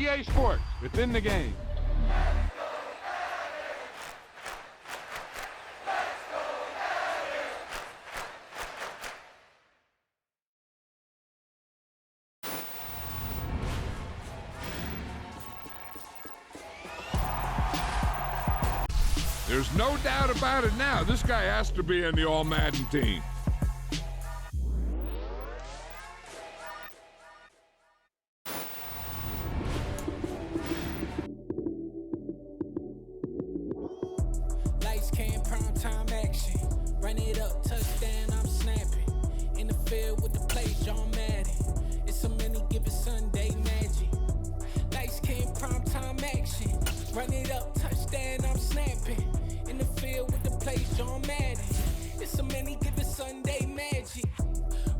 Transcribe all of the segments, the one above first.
EA Sports. It's in the game. There's no doubt about it now. This guy has to be in the All-Madden team. Lights, cam, prime time action. Run it up, touchdown, I'm snapping. In the field with the play, John Madden. It's so many given Sunday magic. Lights, cam, prime time action. Run it up, touchdown, I'm snapping. In the field with the play, John Madden. It's so many given Sunday magic.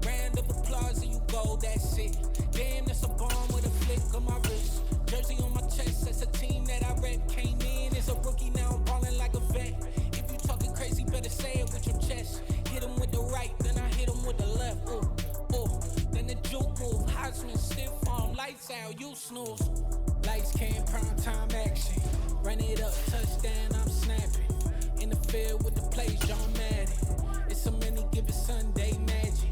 Round of applause and you go, that's it. Damn, that's a bomb with a flick on my wrist. Jersey on my chest, that's a team that I rep. Came in as a rookie, now I'm ballin' like a vet. If you talking crazy, better say it with your chest. Hit him with the right, then I hit him with the left. Ooh, ooh, then the juke move. Heisman, stiff arm, lights out, you snooze. Lights, cam, prime time action. Run it up, touchdown, I'm snapping. In the field with the plays, John Madden. It's so many given Sunday magic.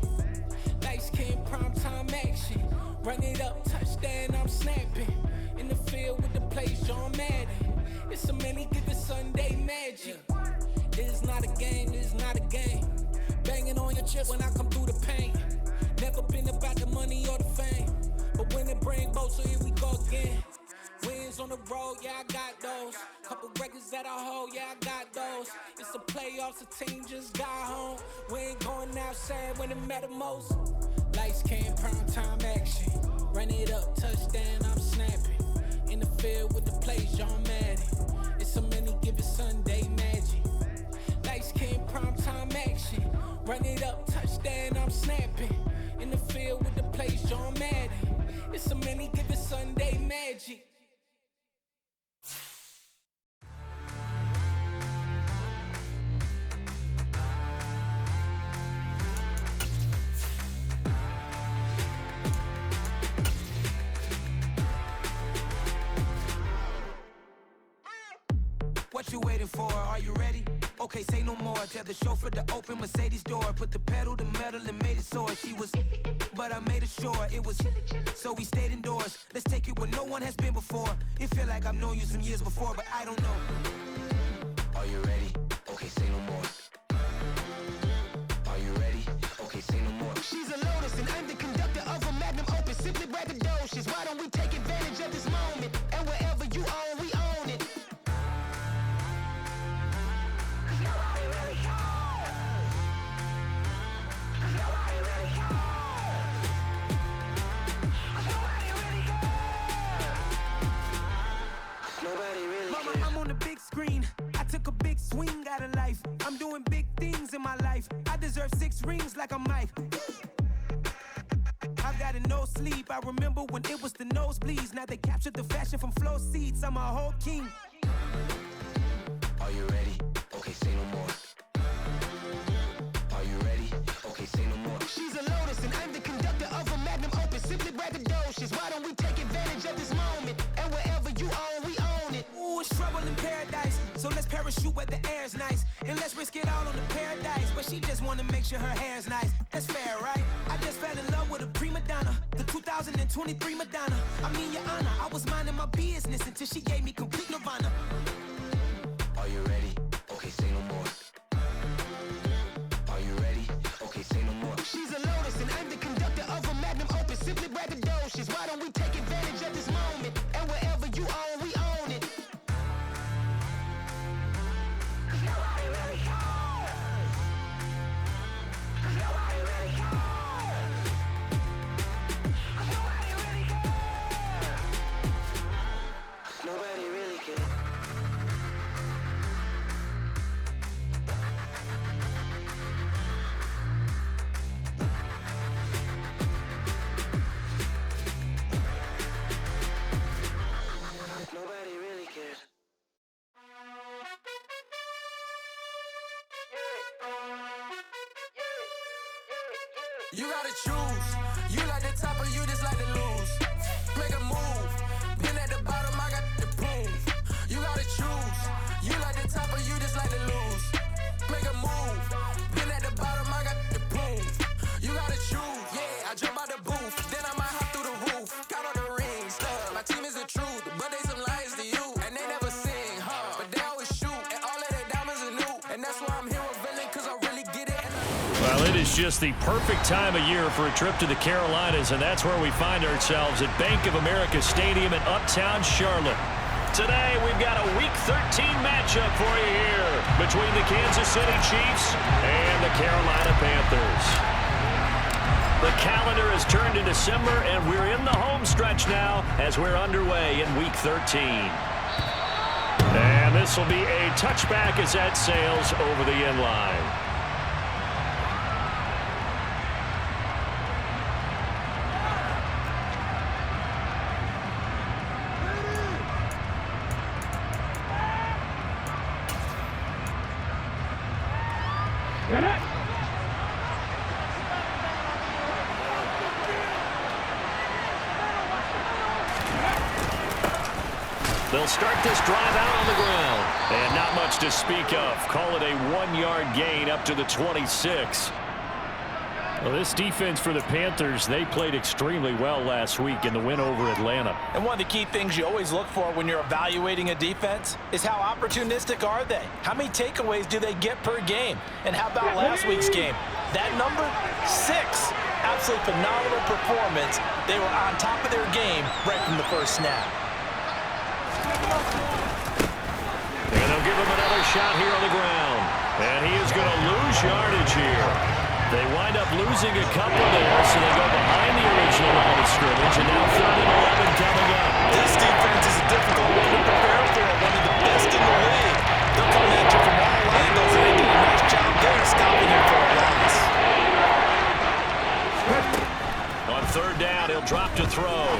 Lights, cam, prime time action. Run it up, touchdown, I'm snapping. In the field with the plays, John Madden. It's so many given Sunday magic. This is not a game, this is not a game. Banging on your chest when I come through the pain. Never been about the money or the fame. But when it bring both, so here we go again. Wins on the road, yeah, I got those. Couple records that I hold, yeah, I got those. It's the playoffs, the team just got home. We ain't going outside when it matter most. Lights, cam, prime time action. Run it up, touchdown, I'm snapping. In the field with the plays, John Madden. It's so many given Sunday magic. Lights, cam, prime time action. Run it up, touchdown, I'm snapping. In the field with the plays, John Madden. It's so many given Sunday magic. What you waiting for? Are you ready? Okay, say no more. Tell the chauffeur to open Mercedes door. Put the pedal to metal and made it soar. She was, but I made it sure it was. So we stayed indoors. Let's take it where no one has been before. It feel like I've known you some years before, but I don't know. Are you ready? Okay, say no more. Are you ready? Okay, say no more. She's a Lotus and I'm the conductor of a Magnum Opus. Simply braggadocious. Why don't we take advantage of this moment? And wherever you own, we own it. Mama, I'm on the big screen. I took a big swing out of life. I'm doing big things in my life. I deserve 6 rings like I'm Mike. I've got no sleep. I remember when it was the nosebleeds. Now they captured the fashion from flow seats. I'm a whole king. Are you ready? Okay, say no more. Are you ready? Okay, say no more. She's a Lotus and I'm the conductor of a Magnum Opus. Simply braggadocious. Why don't we take advantage of this moment? And wherever you own, we own it. Ooh, it's trouble in paradise. So let's parachute where the air's nice. And let's risk it all on the paradise. But she just wanna make sure her hair's nice. That's fair, right? I just fell in love with a prima donna. The 2023 Madonna. I mean, your honor, I was minding my business until she gave me complete nirvana. Are you ready? Okay, say no more. Are you ready? Okay, say no more. She's a Lotus and I'm the conductor of a Magnum Opus. Simply braggadocious. Why don't we take advantage of this moment? And wherever you own, we own it. Nobody really cares. Nobody really cares. Nobody really cares. Nobody really cares. Nobody really cares. You gotta choose. You like the top or you just like to lose. Make a move. Been at just like to lose. Make a move. Been at the bottom, I got the proof. You gotta choose. Yeah, I jump out the booth. Then I might hop through the roof. Count on the rings. My team is the truth, but they some liars to you. And they never sing, but they always shoot. And all of their diamonds are new. And that's why I'm here with Villain, cause I really get it. Well, it is just the perfect time of year for a trip to the Carolinas, and that's where we find ourselves at Bank of America Stadium in Uptown Charlotte. Today, we've got a Week 13 matchup for you here between the Kansas City Chiefs and the Carolina Panthers. The calendar has turned to December, and we're in the home stretch now as we're underway in Week 13. And this will be a touchback as that sails over the end line. They'll start this drive out on the ground. And not much to speak of. Call it a 1-yard gain up to the 26. Well, this defense for the Panthers, they played extremely well last week in the win over Atlanta. And one of the key things you always look for when you're evaluating a defense is how opportunistic are they? How many takeaways do they get per game? And how about last week's game? That number, 6. Absolutely phenomenal performance. They were on top of their game right from the first snap. And they'll give him another shot here on the ground. And he is going to lose yardage here. They wind up losing a couple there, so they go behind the original line of scrimmage, and now 3rd and 11 coming up. This defense is a difficult one to prepare for, one of the best in the league. They'll come at you from all angles, and they do a nice job there stopping him for a loss. On 3rd down, he'll drop to throw.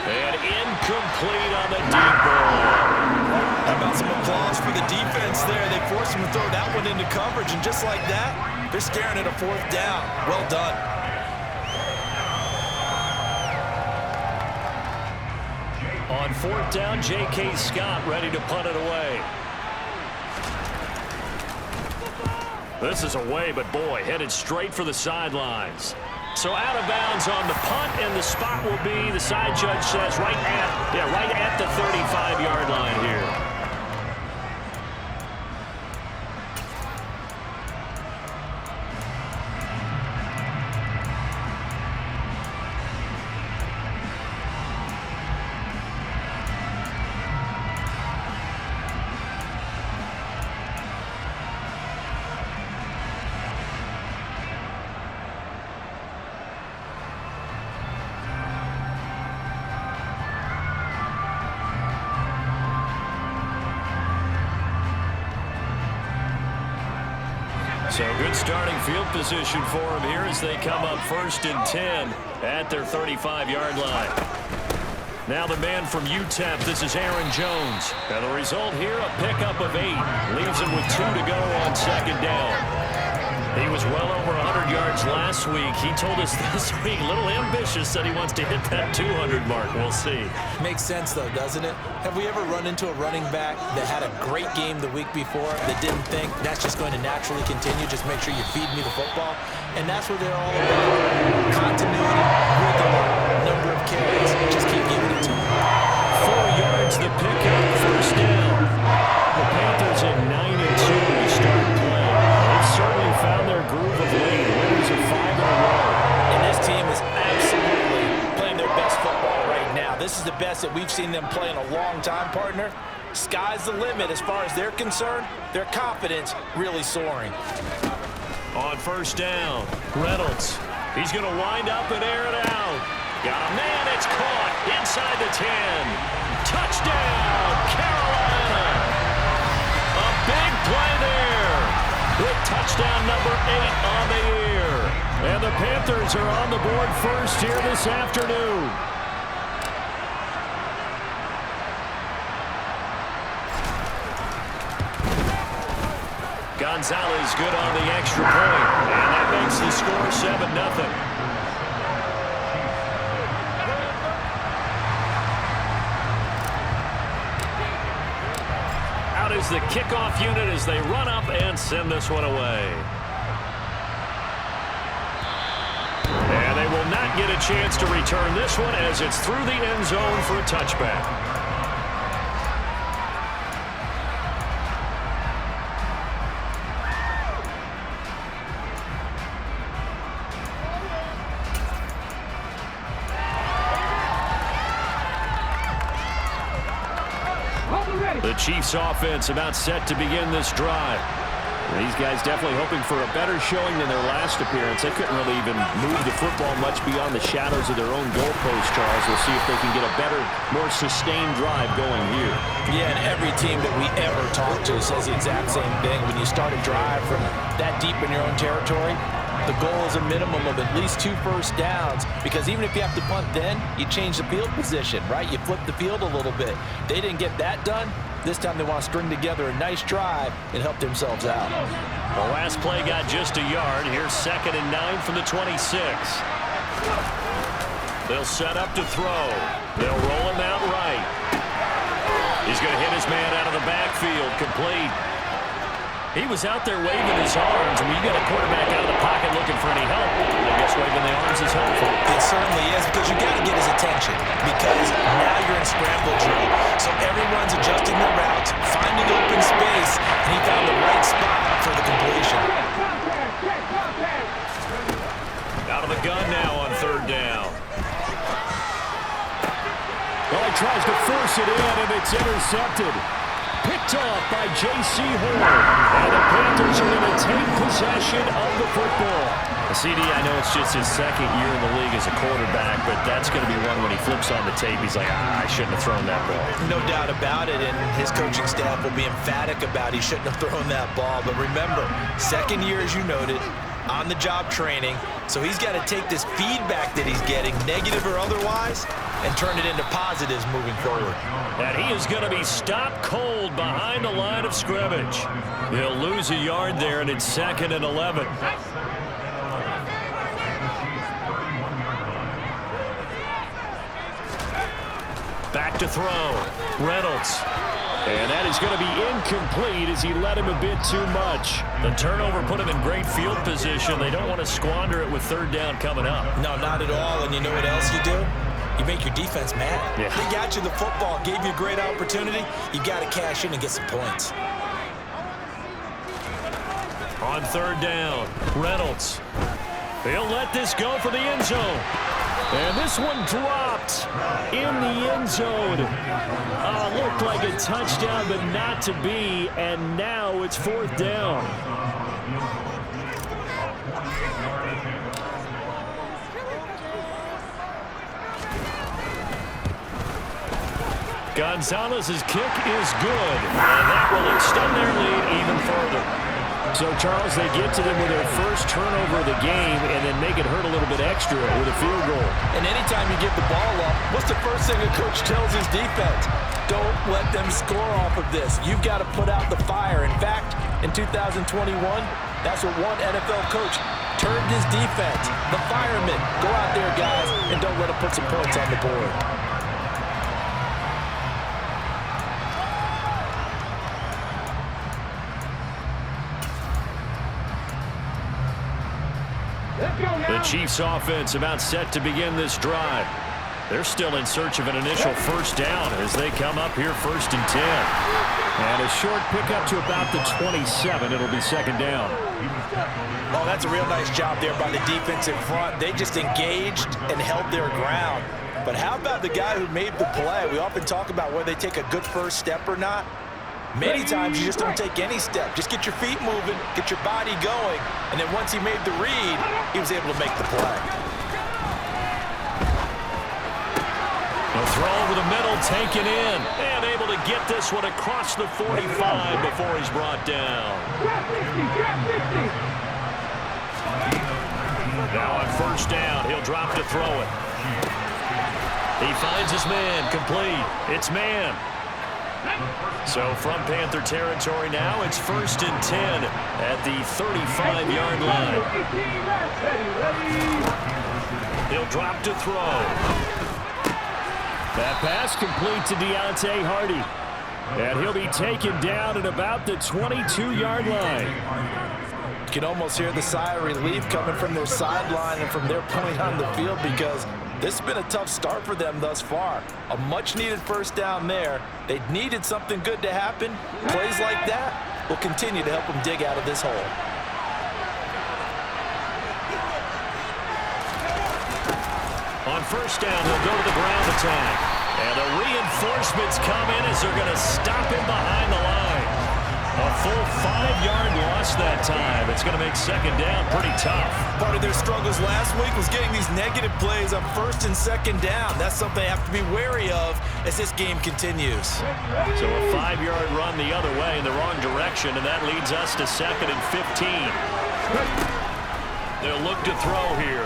And incomplete on the deep ball. How about some applause for the defense there? They forced him to throw that one into coverage, and just like that, they're staring at a 4th down. Well done. On 4th down, J.K. Scott ready to punt it away. This is away, but boy, headed straight for the sidelines. So out of bounds on the punt, and the spot will be, the side judge says, right at the 35-yard line here. So good starting field position for them here as they come up 1st and 10 at their 35-yard line. Now the man from UTEP, this is Aaron Jones. And the result here, a pickup of 8. Leaves him with 2 to go on 2nd down. He was well over 100 yards last week. He told us this week, a little ambitious, that he wants to hit that 200 mark. We'll see. Makes sense, though, doesn't it? Have we ever run into a running back that had a great game the week before that didn't think that's just going to naturally continue? Just make sure you feed me the football. And that's what they're all about. Continuity, rhythm, number of carries. Just keep giving it to them. 4 yards the pickup, 1st down. The Panthers at 9-2 to start play. They've certainly found their groove of late. Winners of 5 in a row. And this team is absolutely playing their best football right now. This is the best that we've seen them play in a long time, partner. Sky's the limit as far as they're concerned. Their confidence really soaring. On 1st down, Reynolds. He's going to wind up and air it out. Got a man, it's caught inside the 10. Touchdown, Carolina. A big play there with touchdown number 8 on the year. And the Panthers are on the board first here this afternoon. Gonzalez good on the extra point, and that makes the score 7-0. is the kickoff unit as they run up and send this one away. And they will not get a chance to return this one as it's through the end zone for a touchback. The Chiefs offense about set to begin this drive. These guys definitely hoping for a better showing than their last appearance. They couldn't really even move the football much beyond the shadows of their own goalpost, Charles. We'll see if they can get a better, more sustained drive going here. Yeah, and every team that we ever talk to says the exact same thing. When you start a drive from that deep in your own territory, the goal is a minimum of at least 2 first downs, because even if you have to punt then, you change the field position, right? You flip the field a little bit. They didn't get that done. This time they want to string together a nice drive and help themselves out. The last play got just a yard. Here's 2nd and 9 from the 26. They'll set up to throw. They'll roll him out right. He's going to hit his man out of the backfield. Complete. He was out there waving his arms. I mean, you got a quarterback out of the pocket looking for any help. I guess waving the arms is helpful. It certainly is, because you got to get his attention, because now you're in scramble drill. So everyone's adjusting their routes, finding open space, and he found the right spot for the completion. Out of the gun now on 3rd down. Well, he tries to force it in, and it's intercepted. Picked off by J.C. Horn. And the Panthers are going to take possession of the football. CD, I know it's just his 2nd year in the league as a quarterback, but that's going to be one when he flips on the tape. He's like, I shouldn't have thrown that ball. No doubt about it, and his coaching staff will be emphatic about he shouldn't have thrown that ball. But remember, 2nd year, as you noted, on-the-job training. So he's got to take this feedback that he's getting, negative or otherwise, and turn it into positives moving forward. And he is going to be stopped cold behind the line of scrimmage. He'll lose a yard there, and it's 2nd and 11. Back to throw. Reynolds. And that is going to be incomplete as he let him a bit too much. The turnover put him in great field position. They don't want to squander it with 3rd down coming up. No, not at all. And you know what else you do? You make your defense mad. Yeah. They got you the football, gave you a great opportunity. You got to cash in and get some points. On 3rd down, Reynolds. He'll let this go for the end zone. And this one dropped in the end zone. Looked like a touchdown, but not to be. And now it's 4th down. Gonzalez's kick is good. And that will extend their lead even further. So, Charles, they get to them with their first turnover of the game and then make it hurt a little bit extra with a field goal. And anytime you give the ball up, what's the first thing a coach tells his defense? Don't let them score off of this. You've got to put out the fire. In fact, in 2021, that's what one NFL coach termed his defense. The firemen. Go out there, guys, and don't let them put some points on the board. The Chiefs offense about set to begin this drive. They're still in search of an initial 1st down as they come up here 1st and 10. And a short pickup to about the 27. It'll be 2nd down. Oh, that's a real nice job there by the defense in front. They just engaged and held their ground. But how about the guy who made the play? We often talk about whether they take a good first step or not. Many times you just don't take any step. Just get your feet moving, get your body going, and then once he made the read, he was able to make the play. A throw over the middle, taken in, and able to get this one across the 45 before he's brought down. Now on 1st down, he'll drop to throw it. He finds his man, complete. It's man. So from Panther territory now, it's 1st and 10 at the 35-yard line. He'll drop to throw. That pass complete to Deontay Hardy. And he'll be taken down at about the 22-yard line. You can almost hear the sigh of relief coming from their sideline and from their point on the field, because this has been a tough start for them thus far. A much-needed first down there. They needed something good to happen. Plays like that will continue to help them dig out of this hole. On first down, he'll go to the ground attack. And the reinforcements come in as they're going to stop him behind the line. A full 5-yard loss that time. It's going to make second down pretty tough. Part of their struggles last week was getting these negative plays on first and second down. That's something they have to be wary of as this game continues. So a 5-yard run the other way in the wrong direction, and that leads us to second and 15. They'll look to throw here.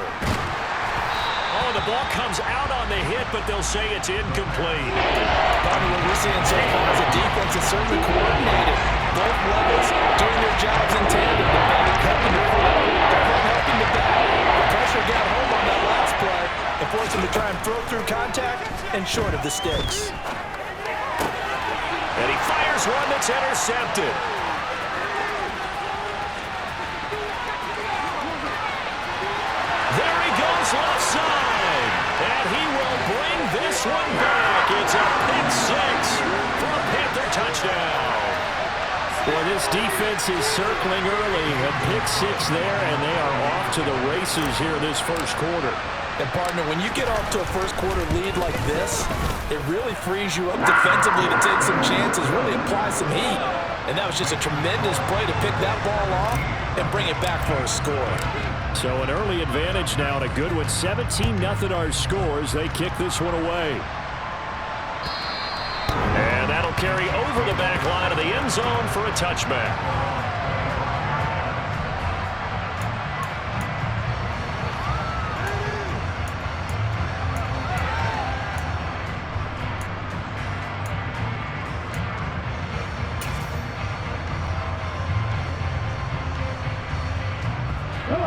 Oh, the ball comes out on the hit, but they'll say it's incomplete. What we're seeing so far as a defense is certainly coordinated. Both levels doing their jobs in tandem. The back helping the front, the front helping the back. The pressure got home on that last play and forced him to try and throw through contact and short of the sticks. And he fires one that's intercepted. There he goes left side. And he will bring this one back. It's a pick six for a Panther touchdown. Boy, this defense is circling early. A pick six there, and they are off to the races here this first quarter. And, partner, when you get off to a first-quarter lead like this, it really frees you up defensively to take some chances, really apply some heat. And that was just a tremendous play to pick that ball off and bring it back for a score. So an early advantage now, and a good one. 17-0 our scores. They kick this one away. And that'll carry over the back line of the end zone for a touchback.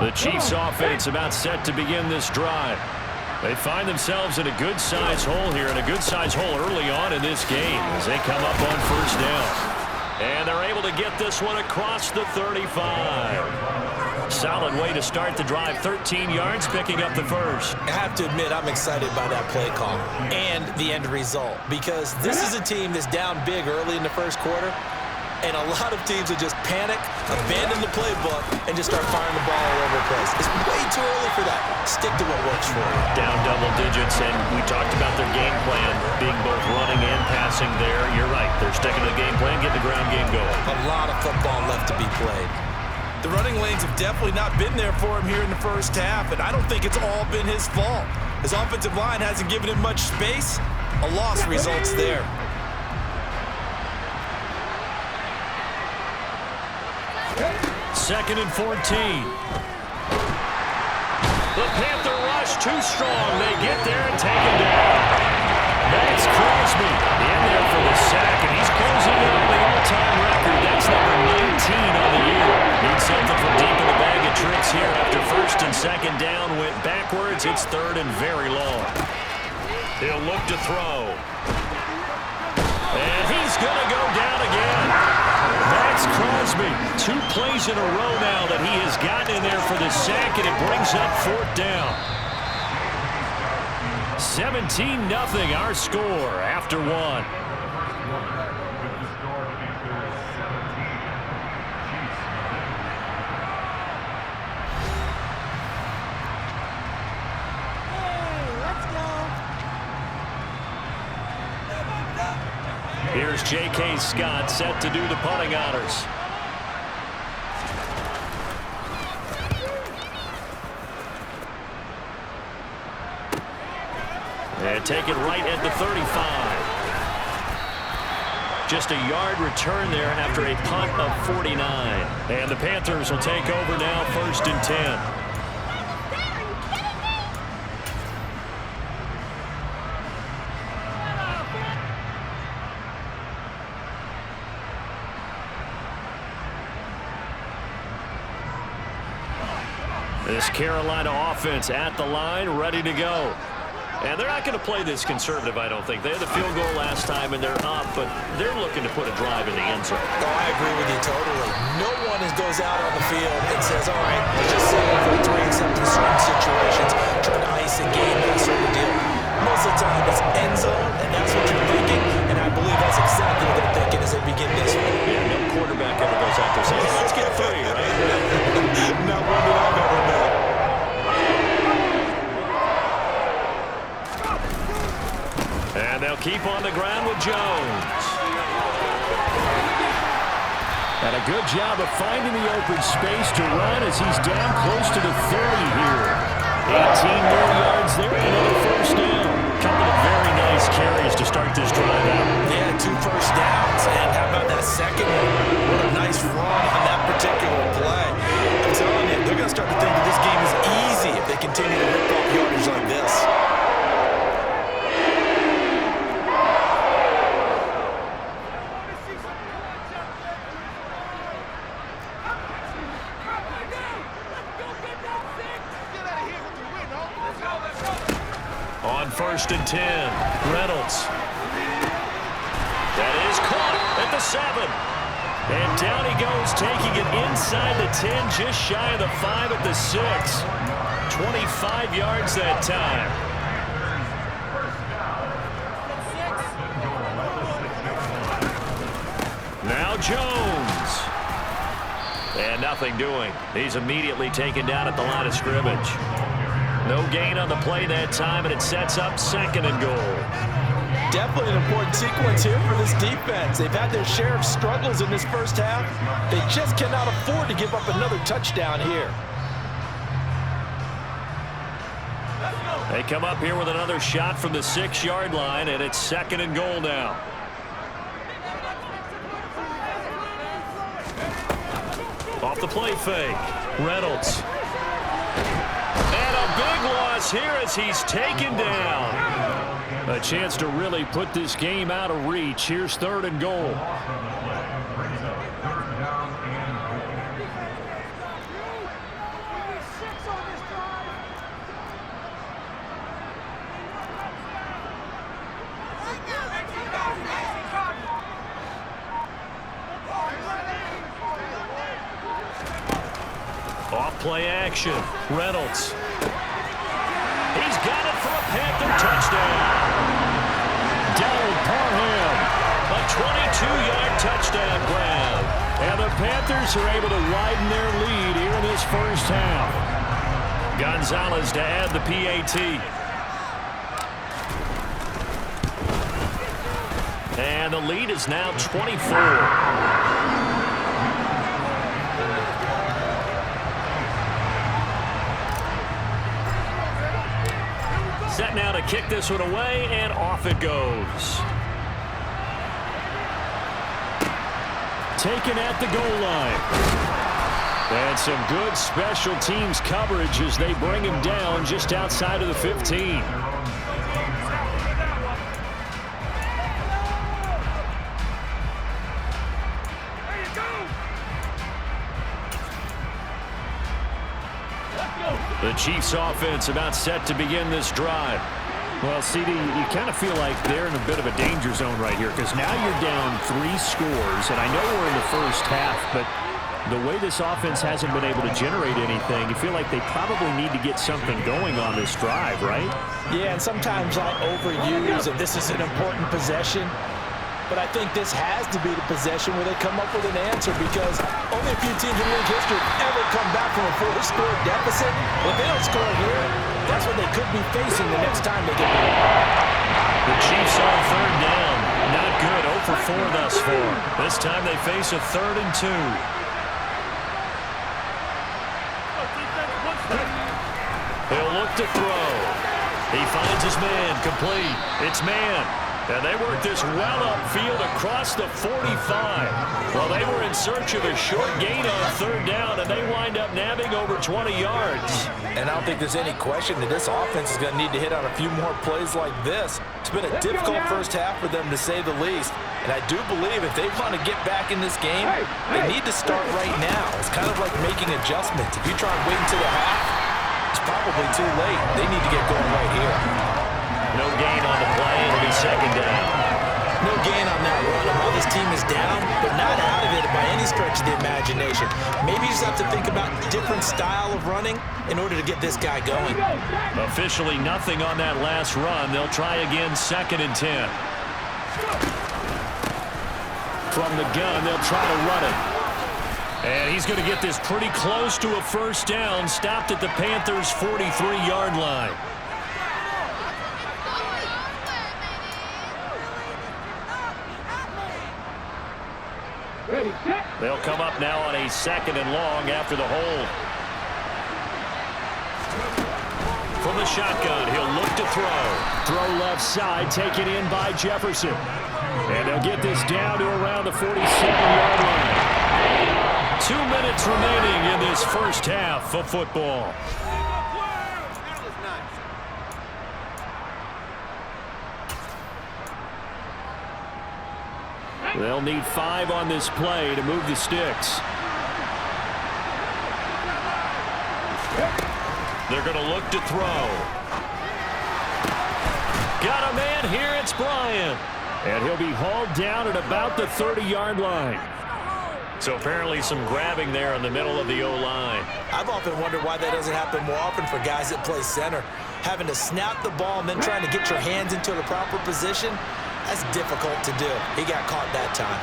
The Chiefs offense about set to begin this drive. They find themselves in a good-sized hole here, and a good-sized hole early on in this game as they come up on first down. And they're able to get this one across the 35. Solid way to start the drive. 13 yards, picking up the first. I have to admit, I'm excited by that play call and the end result, because this is a team that's down big early in the first quarter. And a lot of teams will just panic, abandon the playbook, and just start firing the ball all over the place. It's way too early for that. Stick to what works for you. Down double digits, and we talked about their game plan being both running and passing there. You're right. They're sticking to the game plan, getting the ground game going. A lot of football left to be played. The running lanes have definitely not been there for him here in the first half, and I don't think it's all been his fault. His offensive line hasn't given him much space. A loss results there. Second and 14. The Panther rush too strong. They get there and take him down. That's Crosby in there for the sack, and he's closing in on the all-time record. That's number 19 on the year. Needs something from deep in the bag of tricks here after first and second down went backwards. It's third and very long. He'll look to throw. And he's going to go down again. That's Crosby. 2 plays in a row now that he has gotten in there for the sack, and it brings up fourth down. 17-0 our score after one. Here's J.K. Scott set to do the punting honors. And take it right at the 35. Just a yard return there after a punt of 49. And the Panthers will take over now, first and 10. This Carolina offense at the line, ready to go. And they're not going to play this conservative, I don't think. They had the field goal last time, and they're up, but they're looking to put a drive in the end zone. Oh, I agree with you totally. No one goes out on the field and says, all right, let's just settle for 3 except in certain situations, trying to ice a game, that sort of deal. Most of the time, it's end zone, and that's what you're thinking, and I believe that's exactly what they're thinking as they begin this one. Yeah, no quarterback ever goes out there saying, hey, let's get 3, right? Not one that I've ever met. And they'll keep on the ground with Jones. And a good job of finding the open space to run as he's down close to the 30 here. 18 more yards there, another first down. Couple of very nice carries to start this drive out. Yeah, 2 first downs. And how about that second one? What a nice run on that particular play. I'm telling you, they're going to start to think that this game is easy if they continue to rip off yardage like this. On 1st and 10, Reynolds. That is caught at the 7. And down he goes, taking it inside the 10, just shy of the 5 at the 6. 25 yards that time. Now Jones. And nothing doing. He's immediately taken down at the line of scrimmage. No gain on the play that time, and it sets up 2nd and goal. Definitely an important sequence here for this defense. They've had their share of struggles in this first half. They just cannot afford to give up another touchdown here. They come up here with another shot from the 6-yard line, and it's 2nd and goal now. Off the play fake, Reynolds. And a big loss here as he's taken down. A chance to really put this game out of reach. Here's 3rd and goal. Off play action, Reynolds. He's got it for a Panther touchdown. Donald Parham, a 22-yard touchdown grab. And the Panthers are able to widen their lead here in this first half. Gonzalez to add the PAT. And the lead is now 24. Set now to kick this one away, and off it goes. Taken at the goal line. And some good special teams coverage as they bring him down just outside of the 15. The Chiefs offense about set to begin this drive. Well, CD, you kind of feel like they're in a bit of a danger zone right here because now you're down 3 scores, and I know we're in the first half, but the way this offense hasn't been able to generate anything, you feel like they probably need to get something going on this drive, right? Yeah, and sometimes I overuse it. This is an important possession. But I think this has to be the possession where they come up with an answer because only a few teams in league history have ever come back from a 4-score deficit. If they don't score here, that's what they could be facing the next time they get the ball. The Chiefs on 3rd down. Not good. 0 for 4 thus far. This time they face a 3rd and 2. He'll look to throw. He finds his man. Complete. It's man. And they work this well upfield across the 45. Well, they were in search of a short gain on 3rd down, and they wind up nabbing over 20 yards. And I don't think there's any question that this offense is going to need to hit on a few more plays like this. It's been a difficult first half for them, to say the least. And I do believe if they want to get back in this game, they need to start right now. It's kind of like making adjustments. If you try and wait until the half, it's probably too late. They need to get going right here. No gain on the play. It'll be second down. No gain on that run. And while this team is down, they're not out of it by any stretch of the imagination. Maybe you just have to think about different style of running in order to get this guy going. Officially nothing on that last run. They'll try again, 2nd and 10. From the gun, they'll try to run it. And he's going to get this pretty close to a first down. Stopped at the Panthers' 43-yard line. They'll come up now on a 2nd and long after the hold. From the shotgun, he'll look to throw. Throw left side, taken in by Jefferson. And they'll get this down to around the 47-yard line. 2 minutes remaining in this first half of football. They'll need 5 on this play to move the sticks. They're going to look to throw. Got a man here. It's Bryant. And he'll be hauled down at about the 30-yard line. So apparently some grabbing there in the middle of the O-line. I've often wondered why that doesn't happen more often for guys that play center. Having to snap the ball and then trying to get your hands into the proper position, that's difficult to do. He got caught that time.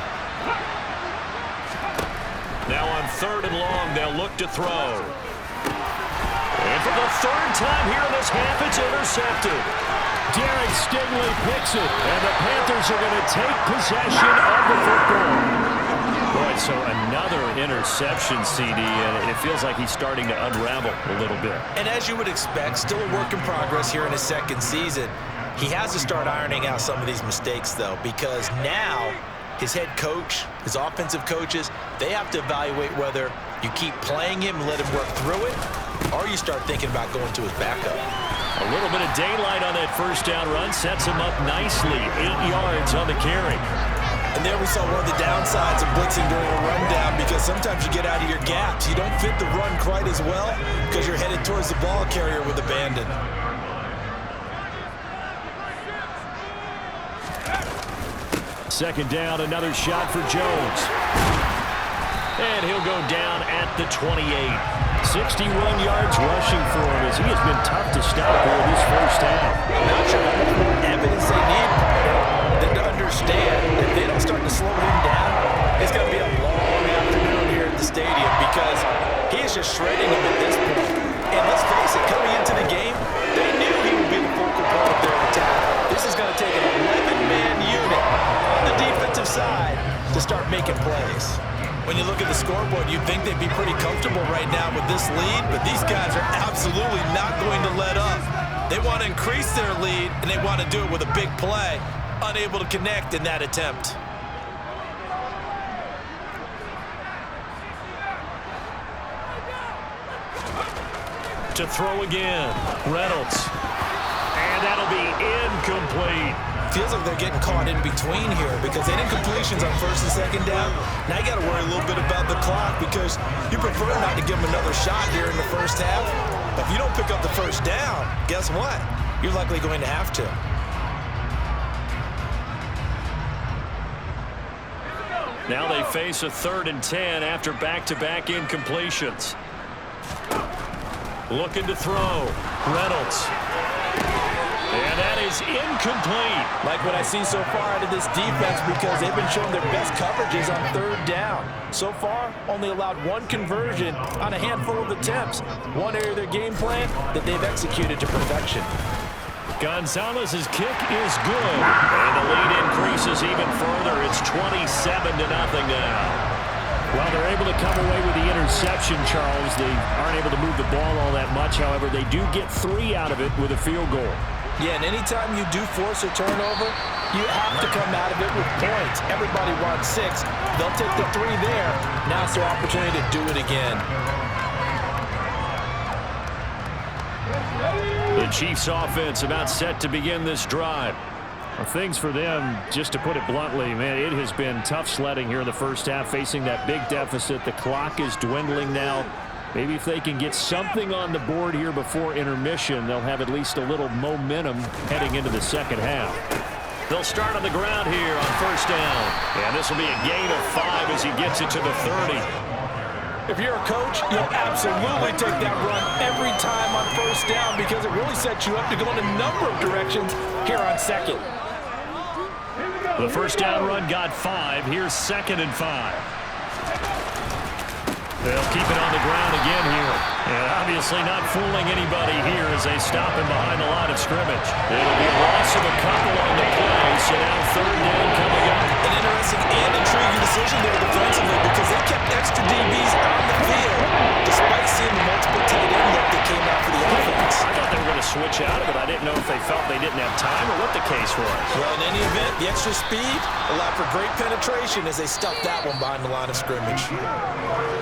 Now on 3rd and long, they'll look to throw. And for the 3rd time here in this half, it's intercepted. Derek Stingley picks it, and the Panthers are going to take possession of the football. Boy, so another interception, CD, and it feels like he's starting to unravel a little bit. And as you would expect, still a work in progress here in his 2nd season. He has to start ironing out some of these mistakes, though, because now his head coach, his offensive coaches, they have to evaluate whether you keep playing him and let him work through it, or you start thinking about going to his backup. A little bit of daylight on that first down run sets him up nicely. 8 yards on the carry. And there we saw one of the downsides of blitzing during a rundown, because sometimes you get out of your gaps. You don't fit the run quite as well because you're headed towards the ball carrier with abandon. Second down, another shot for Jones. And he'll go down at the 28. 61 yards rushing for him as he has been tough to stop here this first half. I'm not sure how much more evidence they need than to understand that if they don't start to slow him down, it's going to be a long afternoon here at the stadium, because he is just shredding them at this point. And let's face it, coming into the game, they knew he would be the focal point of their attack. This is going to take an 11-man unit on the defensive side to start making plays. When you look at the scoreboard, you'd think they'd be pretty comfortable right now with this lead, but these guys are absolutely not going to let up. They want to increase their lead, and they want to do it with a big play, unable to connect in that attempt. To throw again, Reynolds. And that'll be incomplete. Feels like they're getting caught in between here, because they didn't completions on 1st and 2nd down. Now you got to worry a little bit about the clock, because you prefer not to give them another shot here in the first half. But if you don't pick up the first down, guess what? You're likely going to have to. Now they face a 3rd and 10 after back-to-back incompletions. Looking to throw. Reynolds. And that is incomplete. Like what I've seen so far out of this defense, because they've been showing their best coverages on 3rd down. So far, only allowed 1 conversion on a handful of attempts. One area of their game plan that they've executed to perfection. Gonzalez's kick is good. And the lead increases even further. It's 27-0 now. Well, they're able to come away with the interception, Charles. They aren't able to move the ball all that much. However, they do get 3 out of it with a field goal. Yeah, and anytime you do force a turnover, you have to come out of it with points. Everybody wants 6. They'll take the 3 there. Now it's their opportunity to do it again. The Chiefs offense about set to begin this drive. Well, things for them, just to put it bluntly, man, it has been tough sledding here in the first half, facing that big deficit. The clock is dwindling now. Maybe if they can get something on the board here before intermission, they'll have at least a little momentum heading into the second half. They'll start on the ground here on first down. And this will be a gain of 5 as he gets it to the 30. If you're a coach, you'll absolutely take that run every time on first down because it really sets you up to go in a number of directions here on second. The first down run got 5. Here's 2nd and 5. They'll keep it on the ground again here. And obviously not fooling anybody here as they stop him behind the line of scrimmage. It'll be a loss of a couple on the play, so now 3rd down coming up. An interesting and intriguing decision there defensively because they kept extra DBs on the field despite seeing the multiple tight end look that came out for the offense. I thought they were going to switch out of it. I didn't know if they felt they didn't have time or what the case was. Well, in any event, the extra speed allowed for great penetration as they stuffed that one behind the line of scrimmage.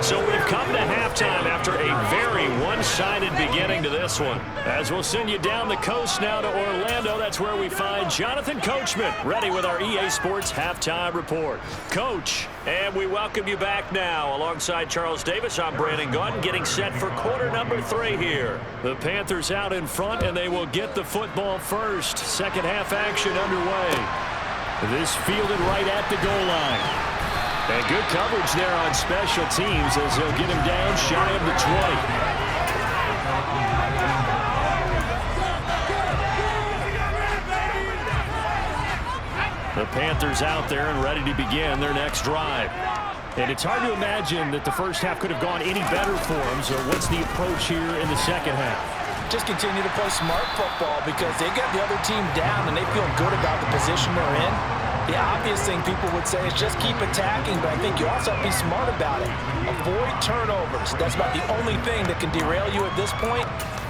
So we've come to halftime after a very one-sided beginning to this one. As we'll send you down the coast now to Orlando, that's where we find Jonathan Coachman ready with our EA Sports Halftime Report. Coach, and we welcome you back now. Alongside Charles Davis, I'm Brandon Gunn, getting set for quarter number 3 here. The Panthers out in front, and they will get the football first. Second half action underway. This fielded right at the goal line. And good coverage there on special teams as they'll get him down shy of the 20. The Panthers out there and ready to begin their next drive. And it's hard to imagine that the first half could have gone any better for them. So what's the approach here in the second half? Just continue to play smart football because they got the other team down and they feel good about the position they're in. The obvious thing people would say is just keep attacking, but I think you also have to be smart about it. Avoid turnovers. That's about the only thing that can derail you at this point.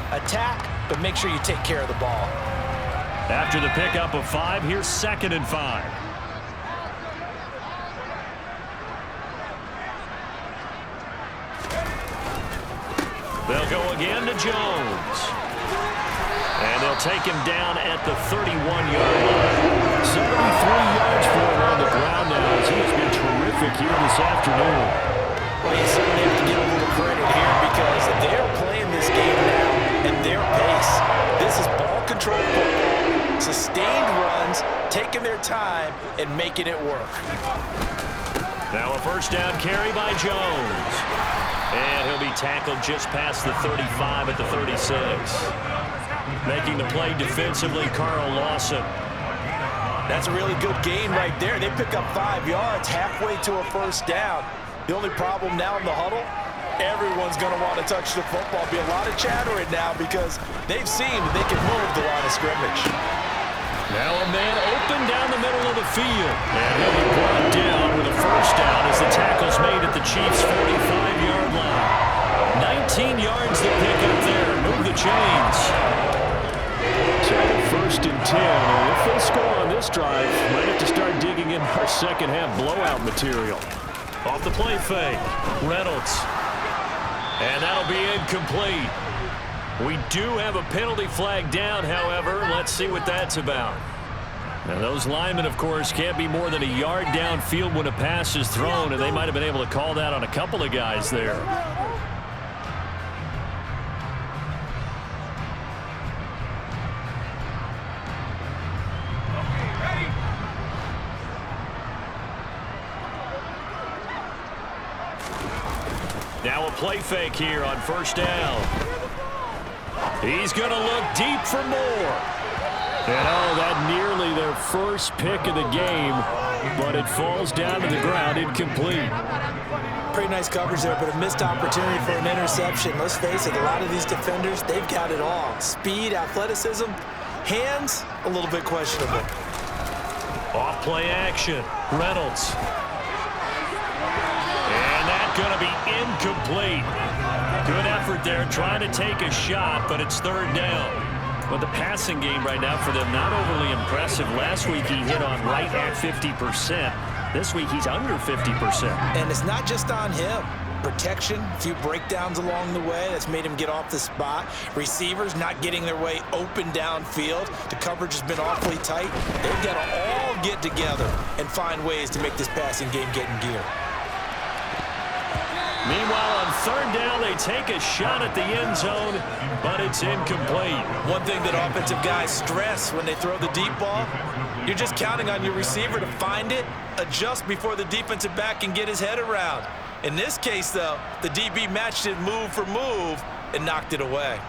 Attack, but make sure you take care of the ball. After the pickup of 5, here's 2nd and 5. They'll go again to Jones. And they'll take him down at the 31-yard line. 73 yards for him on the ground now as he has been terrific here this afternoon. Well, you certainly have to give a little credit here because they're playing this game now at their pace. This is ball control football, sustained runs, taking their time, and making it work. Now a first down carry by Jones. And he'll be tackled just past the 35 at the 36. Making the play defensively, Carl Lawson. That's a really good gain right there. They pick up 5 yards halfway to a first down. The only problem now in the huddle, everyone's going to want to touch the football. Be a lot of chattering now because they've seen that they can move the line of scrimmage. Now a man open down the middle of the field. And he'll be brought down with a first down as the tackle's made at the Chiefs' 45-yard line. 19 yards to pick up there. Move the chains. So 1st and 10. And if they score on this drive, might have to start digging in our second half blowout material. Off the play fake, Reynolds. And that'll be incomplete. We do have a penalty flag down, however. Let's see what that's about. Now, those linemen, of course, can't be more than a yard downfield when a pass is thrown, and they might have been able to call that on a couple of guys there. Now a play fake here on first down. He's going to look deep for more. And that nearly their first pick of the game, but it falls down to the ground incomplete. Pretty nice coverage there, but a missed opportunity for an interception. Let's face it, a lot of these defenders, they've got it all. Speed, athleticism, hands, a little bit questionable. Off play action, Reynolds. And that's going to be incomplete. Good effort there, trying to take a shot, but it's 3rd down. But the passing game right now for them, not overly impressive. Last week he hit on right at 50%. This week he's under 50%. And it's not just on him. Protection, a few breakdowns along the way. That's made him get off the spot. Receivers not getting their way open downfield. The coverage has been awfully tight. They've got to all get together and find ways to make this passing game get in gear. Meanwhile, on third down, they take a shot at the end zone, but it's incomplete. One thing that offensive guys stress when they throw the deep ball, you're just counting on your receiver to find it, adjust before the defensive back can get his head around. In this case, though, the DB matched it move for move and knocked it away.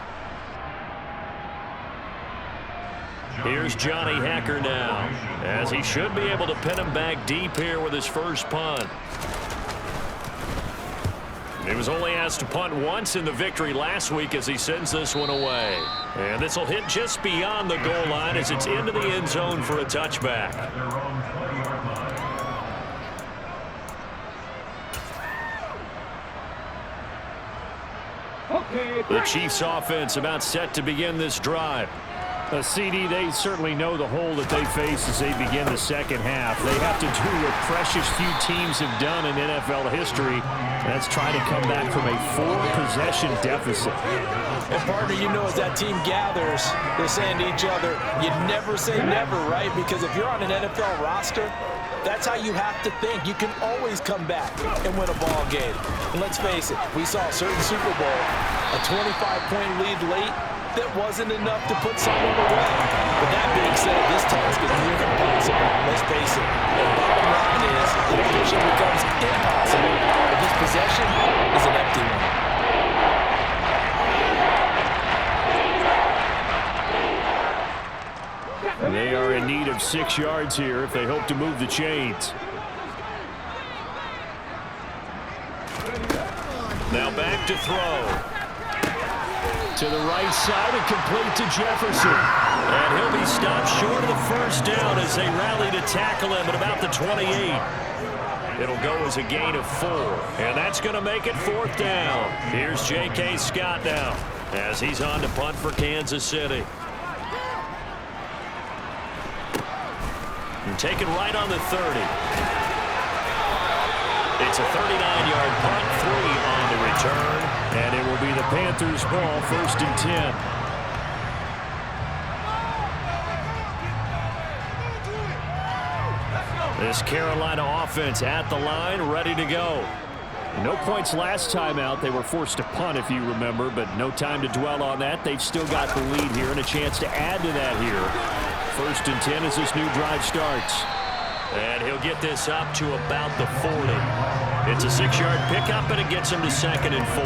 Here's Johnny Hacker now, as he should be able to pin him back deep here with his first punt. He was only asked to punt once in the victory last week as he sends this one away. And this will hit just beyond the goal line as it's into the end zone for a touchback. The Chiefs offense about set to begin this drive. CD, they certainly know the hole that they face as they begin the second half. They have to do what precious few teams have done in NFL history. That's try to come back from a 4-possession deficit. And partner, you know, as that team gathers, they're saying to each other, you never say never, right? Because if you're on an NFL roster, that's how you have to think. You can always come back and win a ball game. And let's face it, we saw a certain Super Bowl, a 25-point lead late, that wasn't enough to put someone away. But that being said, this task is near impossible. Let's face it. The bottom line is the mission becomes impossible if this possession is an empty one. They are in need of 6 yards here if they hope to move the chains. Now back to throw. To the right side and complete to Jefferson. And he'll be stopped short of the first down as they rally to tackle him at about the 28. It'll go as a gain of 4. And that's going to make it 4th down. Here's J.K. Scott now as he's on to punt for Kansas City. And taken right on the 30. It's a 39-yard punt, 3 on the return. And it will be the Panthers' ball, 1st and 10. This Carolina offense at the line, ready to go. No points last time out. They were forced to punt, if you remember, but no time to dwell on that. They've still got the lead here and a chance to add to that here. 1st and 10 as this new drive starts. And he'll get this up to about the 40. It's a 6-yard pickup, and it gets him to 2nd and 4.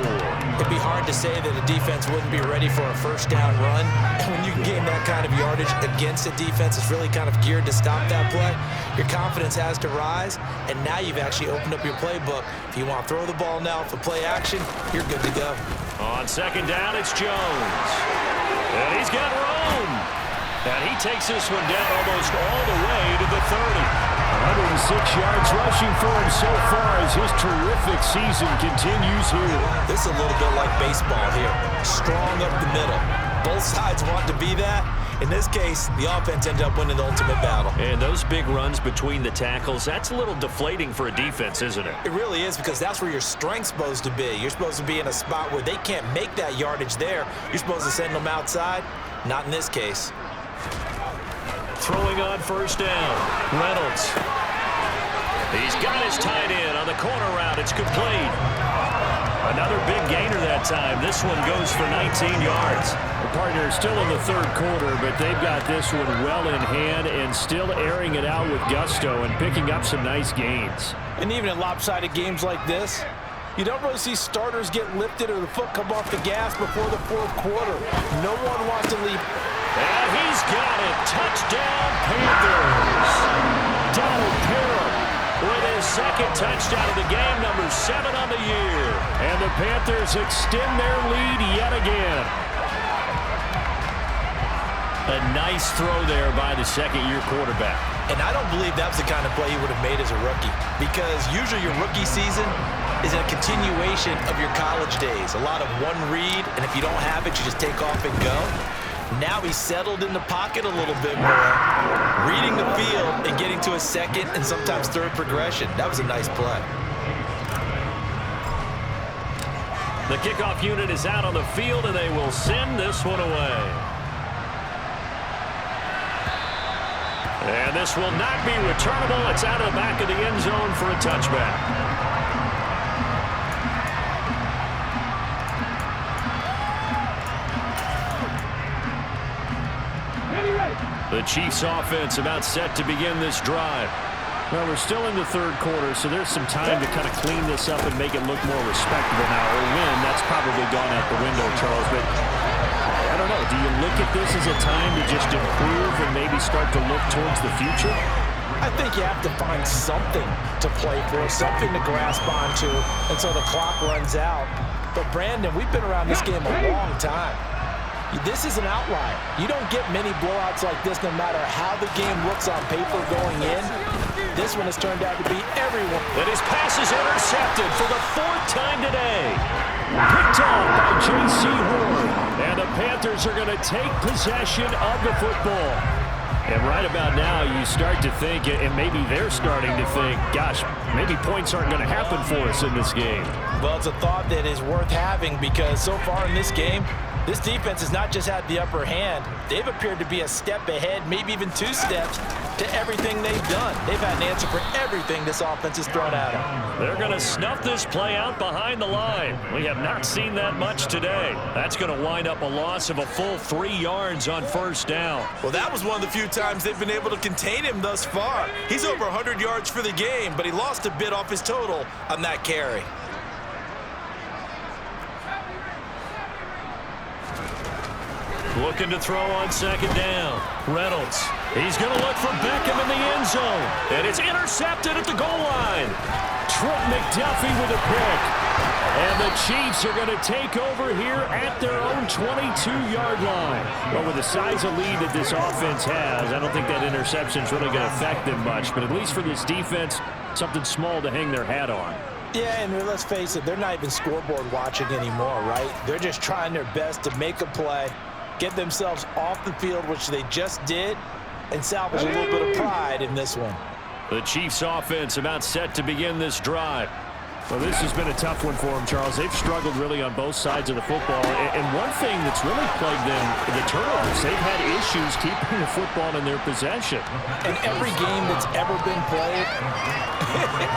It'd be hard to say that a defense wouldn't be ready for a first down run. And when you can gain that kind of yardage against a defense that's really kind of geared to stop that play, your confidence has to rise, and now you've actually opened up your playbook. If you want to throw the ball now for play action, you're good to go. On 2nd down, it's Jones. And he's got room. And he takes this one down almost all the way to the 30. 106 yards rushing for him so far as his terrific season continues here. This is a little bit like baseball here. Strong up the middle. Both sides want to be that. In this case, the offense ended up winning the ultimate battle. And those big runs between the tackles, that's a little deflating for a defense, isn't it? It really is, because that's where your strength's supposed to be. You're supposed to be in a spot where they can't make that yardage there. You're supposed to send them outside. Not in this case. Throwing on 1st down, Reynolds. He's got his tight end on the corner route. It's complete. Another big gainer that time. This one goes for 19 yards. The partner is still in the 3rd quarter, but they've got this one well in hand and still airing it out with gusto and picking up some nice gains. And even in lopsided games like this, you don't really see starters get lifted or the foot come off the gas before the 4th quarter. No one wants to leave. And he's got it. Touchdown, Panthers. Donald Parham with his 2nd touchdown of the game, number 7 on the year. And the Panthers extend their lead yet again. A nice throw there by the 2nd-year quarterback. And I don't believe that's the kind of play he would have made as a rookie, because usually your rookie season is a continuation of your college days. A lot of one read, and if you don't have it, you just take off and go. Now he's settled in the pocket a little bit more, reading the field and getting to a 2nd and sometimes 3rd progression. That was a nice play. The kickoff unit is out on the field, and they will send this one away. And this will not be returnable. It's out of the back of the end zone for a touchback. The Chiefs offense about set to begin this drive. Well, we're still in the third quarter, so there's some time to kind of clean this up and make it look more respectable now. Or win, that's probably gone out the window, Charles. But I don't know. Do you look at this as a time to just improve and maybe start to look towards the future? I think you have to find something to play for, something to grasp onto until the clock runs out. But, Brandon, we've been around this game a long time. This is an outlier. You don't get many blowouts like this no matter how the game looks on paper going in. This one has turned out to be everyone. And his pass is intercepted for the 4th time today. Picked off by J.C. Horn. And the Panthers are going to take possession of the football. And right about now, you start to think, and maybe they're starting to think, gosh, maybe points aren't going to happen for us in this game. Well, it's a thought that is worth having because so far in this game, this defense has not just had the upper hand. They've appeared to be a step ahead, maybe even 2 steps to everything they've done. They've had an answer for everything this offense has thrown at them. They're going to snuff this play out behind the line. We have not seen that much today. That's going to wind up a loss of a full 3 yards on 1st down. Well, that was one of the few times they've been able to contain him thus far. He's over 100 yards for the game, but he lost a bit off his total on that carry. Looking to throw on 2nd down. Reynolds. He's going to look for Beckham in the end zone. And it's intercepted at the goal line. Trent McDuffie with a pick. And the Chiefs are going to take over here at their own 22-yard line. But with the size of lead that this offense has, I don't think that interception is really going to affect them much. But at least for this defense, something small to hang their hat on. Yeah, and let's face it, they're not even scoreboard watching anymore, right? They're just trying their best to make a play, get themselves off the field, which they just did, and salvage a little bit of pride in this one. The Chiefs offense about set to begin this drive. Well, this has been a tough one for them, Charles. They've struggled really on both sides of the football. And one thing that's really plagued them, the turnovers. They've had issues keeping the football in their possession. In every game that's ever been played,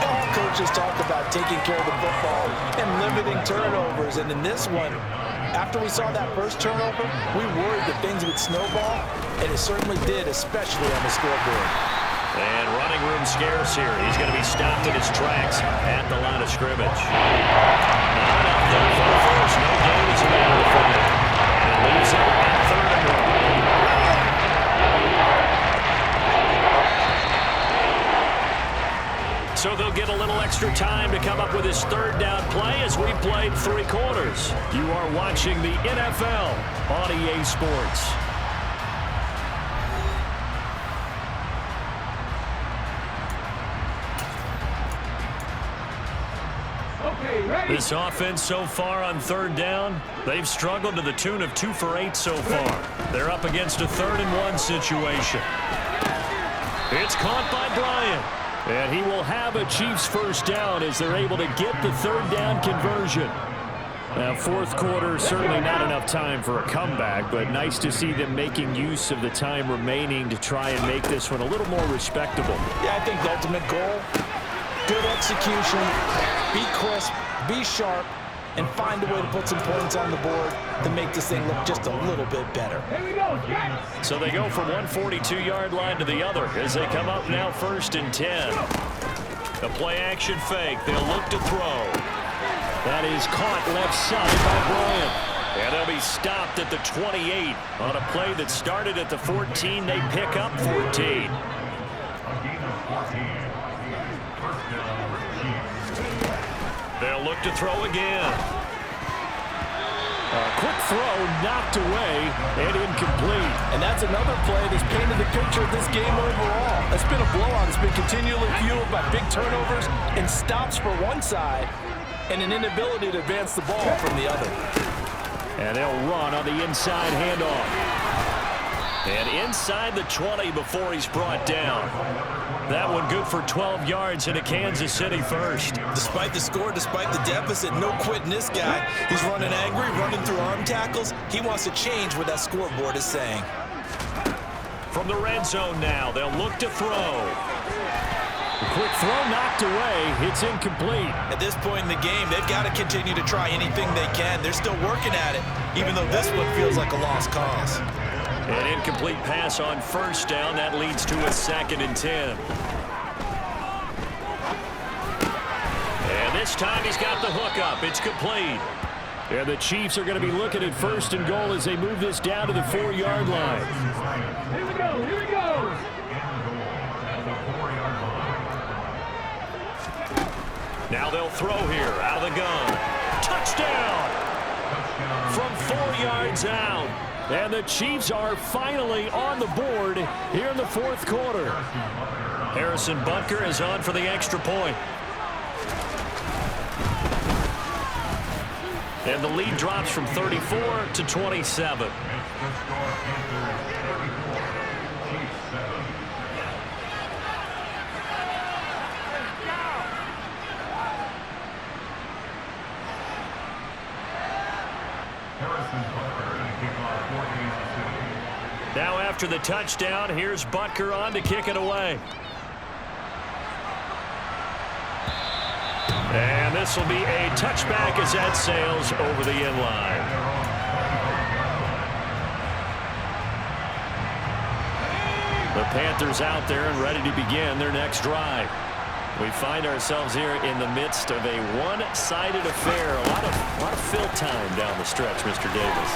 all coaches talk about taking care of the football and limiting turnovers. And in this one, after we saw that first turnover, we worried that things would snowball, and it certainly did, especially on the scoreboard. And running room scarce here. He's going to be stopped in his tracks at the line of scrimmage. Not out there for the first. No gain is available for him. And it leaves him at 3rd and 1. So they'll get a little extra time to come up with his 3rd down play as we played 3 quarters. You are watching the NFL on EA Sports. This offense so far on 3rd down, they've struggled to the tune of 2 for 8 so far. They're up against a 3rd and 1 situation. It's caught by Bryant. And he will have a Chiefs 1st down as they're able to get the 3rd down conversion. Now, 4th quarter, certainly not enough time for a comeback, but nice to see them making use of the time remaining to try and make this one a little more respectable. Yeah, I think the ultimate goal, good execution, be crisp, be sharp, and find a way to put some points on the board to make this thing look just a little bit better. So they go from one 42-yard line to the other as they come up now 1st and 10. A play-action fake. They'll look to throw. That is caught left side by Bryant. And they'll be stopped at the 28 on a play that started at the 14. They pick up 14. They'll look to throw again. A quick throw knocked away and incomplete. And that's another play that's painted the picture of this game overall. It's been a blowout. It's been continually fueled by big turnovers and stops for one side and an inability to advance the ball from the other. And they'll run on the inside handoff. And inside the 20 before he's brought down. That one good for 12 yards into Kansas City 1st. Despite the score, despite the deficit, no quitting this guy. He's running angry, running through arm tackles. He wants to change what that scoreboard is saying. From the red zone now, they'll look to throw. A quick throw knocked away. It's incomplete. At this point in the game, they've got to continue to try anything they can. They're still working at it, even though this one feels like a lost cause. An incomplete pass on first down. That leads to a 2nd and 10. And this time he's got the hook up. It's complete. And the Chiefs are going to be looking at 1st and goal as they move this down to the 4-yard line. Here we go. Here we go. Now they'll throw here out of the gun. Touchdown! From 4 yards out. And the Chiefs are finally on the board here in the 4th quarter. Harrison Butker is on for the extra point. And the lead drops from 34 to 27. Now after the touchdown, here's Butker on to kick it away. And this will be a touchback as that sails over the end line. The Panthers out there and ready to begin their next drive. We find ourselves here in the midst of a one-sided affair. A lot of fill time down the stretch, Mr. Davis.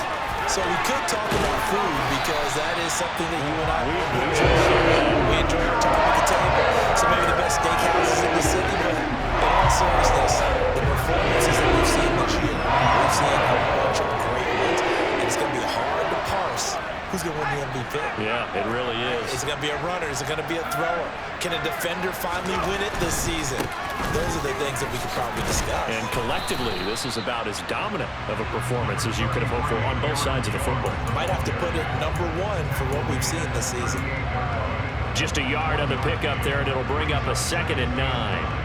So we could talk about food because that is something that you and I we enjoy our time at the table. So maybe the best steakhouses in the city, but in all seriousness, the performances that we've seen this year, we've seen a bunch of great ones. And it's going to be hard to parse who's going to win the MVP. Yeah, it really is. Is it going to be a runner? Is it going to be a thrower? Can a defender finally win it this season? Those are the things that we could probably discuss. And collectively, this is about as dominant of a performance as you could have hoped for on both sides of the football. Might have to put it #1 for what we've seen this season. Just a yard on the pickup there, and it'll bring up a 2nd and 9.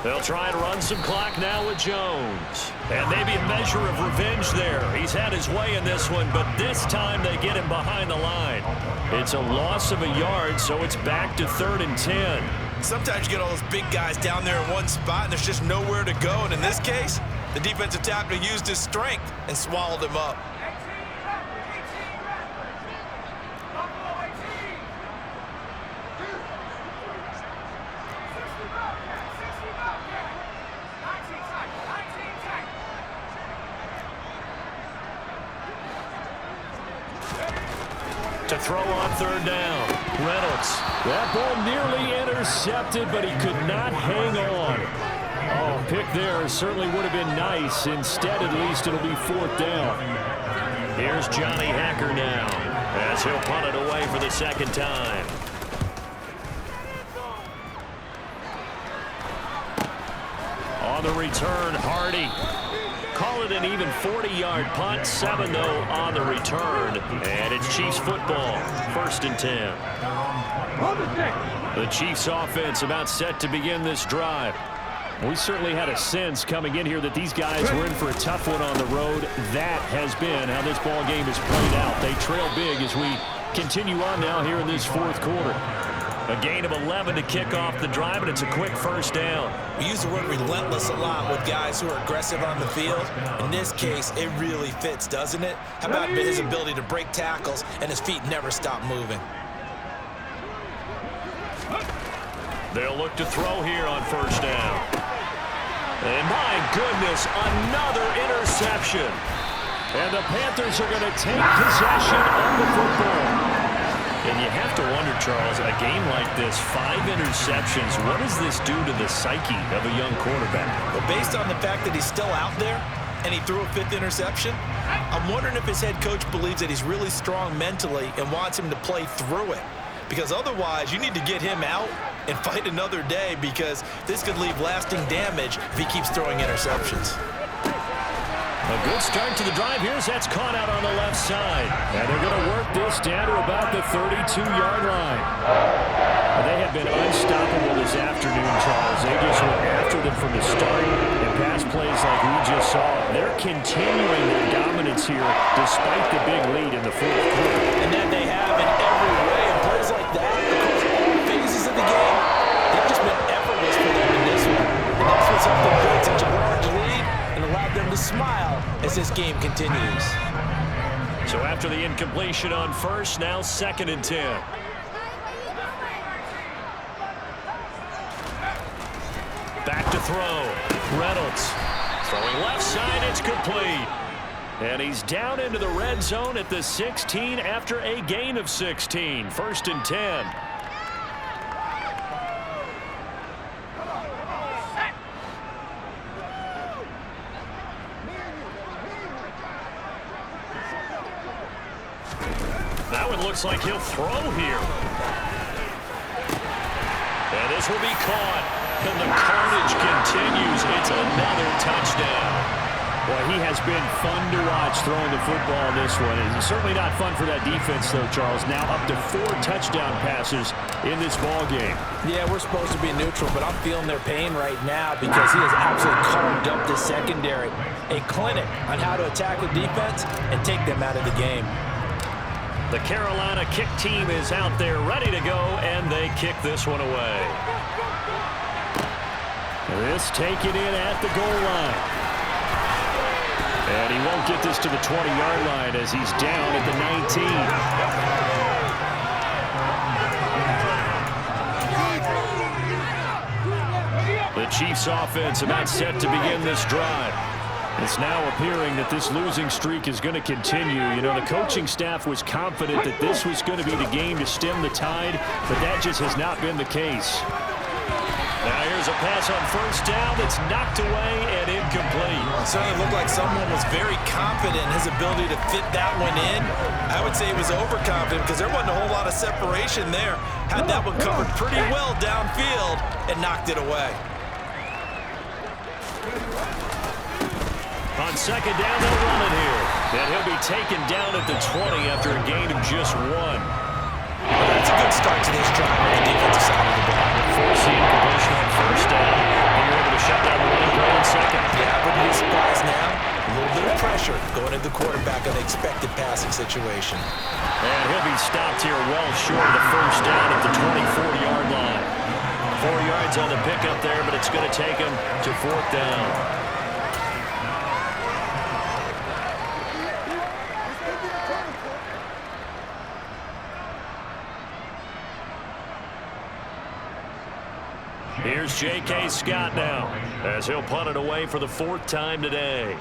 They'll try and run some clock now with Jones. And maybe a measure of revenge there. He's had his way in this one, but this time they get him behind the line. It's a loss of a yard, so it's back to 3rd and 10. Sometimes you get all those big guys down there in one spot, and there's just nowhere to go. And in this case, the defensive tackle used his strength and swallowed him up. To throw on 3rd down. Reynolds. That ball nearly intercepted, but he could not hang on. Oh, pick there certainly would have been nice. Instead, at least, it'll be 4th down. Here's Johnny Hacker now, as he'll punt it away for the 2nd time. On the return, Hardy. Call it an even 40-yard punt. 7, though, on the return. And it's Chiefs football. 1st and 10. The Chiefs offense about set to begin this drive. We certainly had a sense coming in here that these guys were in for a tough one on the road. That has been how this ball game has played out. They trail big as we continue on now here in this 4th quarter. A gain of 11 to kick off the drive, and it's a quick 1st down. We use the word relentless a lot with guys who are aggressive on the field. In this case, it really fits, doesn't it? How about his ability to break tackles and his feet never stop moving? They'll look to throw here on 1st down. And my goodness, another interception. And the Panthers are going to take possession of the football. And you have to wonder, Charles, a game like this, 5 interceptions, what does this do to the psyche of a young quarterback? Well, based on the fact that he's still out there and he threw a 5th interception, I'm wondering if his head coach believes that he's really strong mentally and wants him to play through it. Because otherwise, you need to get him out and fight another day, because this could leave lasting damage if he keeps throwing interceptions. A good start to the drive. Here's that's caught out on the left side. And they're going to work this down to about the 32-yard line. They have been unstoppable this afternoon, Charles. They just went after them from the start. And pass plays like we just saw, they're continuing their dominance here despite the big lead in the 4th quarter. And that they have in every way. And plays like that across all phases of the game, they've just been effortless for them to as this game continues. So after the incompletion on first, now 2nd and 10. Back to throw. Reynolds throwing left side. It's complete. And he's down into the red zone at the 16 after a gain of 16. 1st and 10. That one looks like he'll throw here. And this will be caught. And the carnage continues. It's another touchdown. Boy, he has been fun to watch throwing the football in this one. And certainly not fun for that defense, though, Charles. Now up to 4 touchdown passes in this ball game. Yeah, we're supposed to be neutral, but I'm feeling their pain right now because he has absolutely carved up the secondary. A clinic on how to attack a defense and take them out of the game. The Carolina kick team is out there ready to go, and they kick this one away. This taken in at the goal line. And he won't get this to the 20-yard line as he's down at the 19. The Chiefs offense about set to begin this drive. It's now appearing that this losing streak is going to continue. You know, the coaching staff was confident that this was going to be the game to stem the tide, but that just has not been the case. Now here's a pass on first down that's knocked away and incomplete. It certainly looked like someone was very confident in his ability to fit that one in. I would say he was overconfident because there wasn't a whole lot of separation there. Had that one covered pretty well downfield and knocked it away. On 2nd down, they'll run it here. And he'll be taken down at the 20 after a gain of just 1. Well, that's a good start to this drive on the defensive side of the ball. Forcing incompletion on first down. And you're able to shut down the running play in 2nd. Yeah, I wouldn't be surprised now. A little bit of pressure going at the quarterback on the expected passing situation. And he'll be stopped here well short of the first down at the 24-yard line. 4 yards on the pickup there, but it's going to take him to 4th down. Here's J.K. Scott now as he'll punt it away for the 4th time today.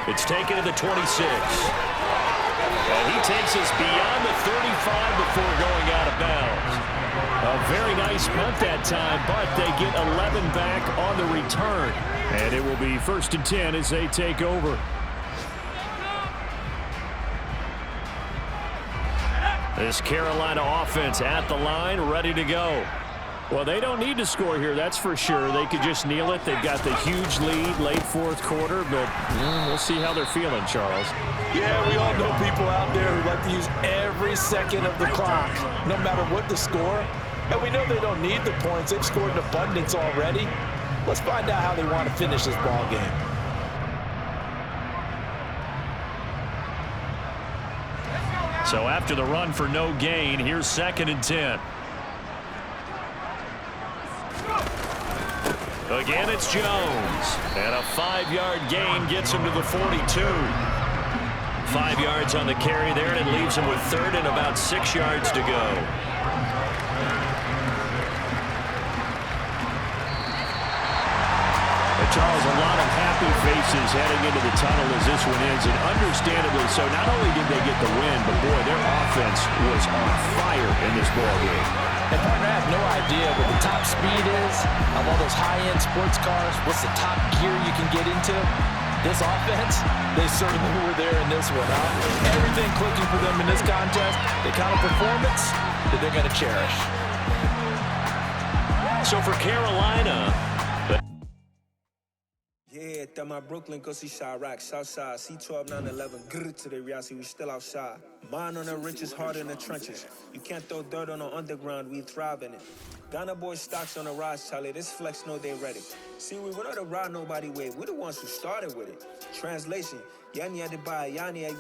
It's taken to the 26. And he takes us beyond the 35 before going out of bounds. A very nice punt that time, but they get 11 back on the return. And it will be 1st and 10 as they take over. This Carolina offense at the line, ready to go. Well, they don't need to score here, that's for sure. They could just kneel it. They've got the huge lead, late 4th quarter, but we'll see how they're feeling, Charles. Yeah, we all know people out there who like to use every second of the clock, no matter what the score. And we know they don't need the points. They've scored in abundance already. Let's find out how they want to finish this ball game. So after the run for no gain, here's 2nd and 10. Again, it's Jones. And a 5-yard gain gets him to the 42. 5 yards on the carry there, and it leaves him with 3rd and about 6 yards to go. Charles, a lot of happy faces heading into the tunnel as this one ends, and understandably so. Not only did they get the win, but boy, their offense was on fire in this ball game. And partner, I have no idea what the top speed is of all those high-end sports cars. What's the top gear you can get into? This offense, they certainly were there in this one, huh? Everything clicking for them in this contest, the kind of performance that they're going to cherish. So for Carolina, yeah, that my Brooklyn, go see Chirac, Southside, C12, 911, grrr to the reality, we still outside. Mine on the riches, heart in the trenches. You can't throw dirt on the underground, we thrive in it. Ghana boys stocks on the rise, Charlie, this flex know they ready. See, we were not to ride nobody way, we're the ones who started with it. Translation, Yani had to buy, Yani had